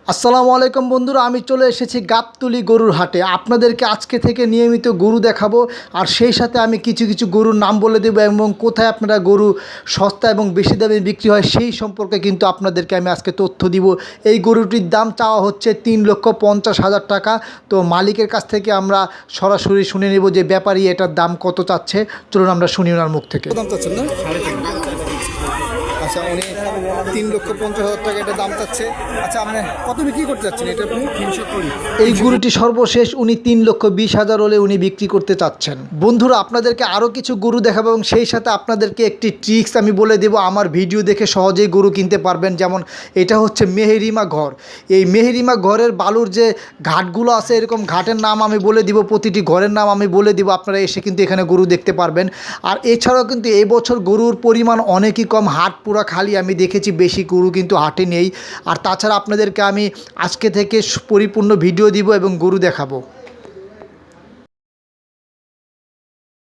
আসসালামু আলাইকুম বন্ধুরা, আমি চলে এসেছি গাবতলী গরুর হাটে। আপনাদেরকে আজকে থেকে নিয়মিত গরু দেখাবো, আর সেই সাথে আমি কিছু কিছু গরুর নাম বলে দেবো এবং কোথায় আপনারা গরু সস্তা এবং বেশি দামে বিক্রি হয় সেই সম্পর্কে কিন্তু আপনাদেরকে আমি আজকে তথ্য দিব। এই গরুটির দাম চাওয়া হচ্ছে 3,50,000 টাকা। তো মালিকের কাছ থেকে আমরা সরাসরি শুনে নেব যে ব্যাপারী এটার দাম কত চাচ্ছে। চলুন আমরা শুনি ওনার মুখ থেকে। দাম চাচ্ছেন না? আচ্ছা, উনি 3,50,000 টাকা এটা দাম চাচ্ছে। আচ্ছা, আপনি কত বিক্রি করতে চাচ্ছেন এটা? আপনি 320। এই গরুটি সর্বশেষ উনি 3,20,000 হলে উনি বিক্রি করতে চাচ্ছেন। বন্ধুরা, আপনাদেরকে আরও কিছু গরু দেখাবো এবং সেই সাথে আপনাদেরকে একটি ট্রিক্স আমি বলে দেবো। আমার ভিডিও দেখে সহজেই গরু কিনতে পারবেন। যেমন এটা হচ্ছে মেহেরিমা ঘর। এই মেহেরিমা ঘরের বালুর যে ঘাটগুলো আছে, এরকম ঘাটের নাম আমি বলে দিব, প্রতিটি ঘরের নাম আমি বলে দিব। আপনারা এসে কিন্তু এখানে গরু দেখতে পারবেন। আর এছাড়াও কিন্তু এই বছর গরুর পরিমাণ অনেকই কম, হাট পুরা খালি। আমি দেখেছি বেশি গরু কিন্তু হাটে নেই। আর তাছাড়া আপনাদেরকে আমি আজকে থেকে পরিপূর্ণ ভিডিও দিব এবং গরু দেখাবো।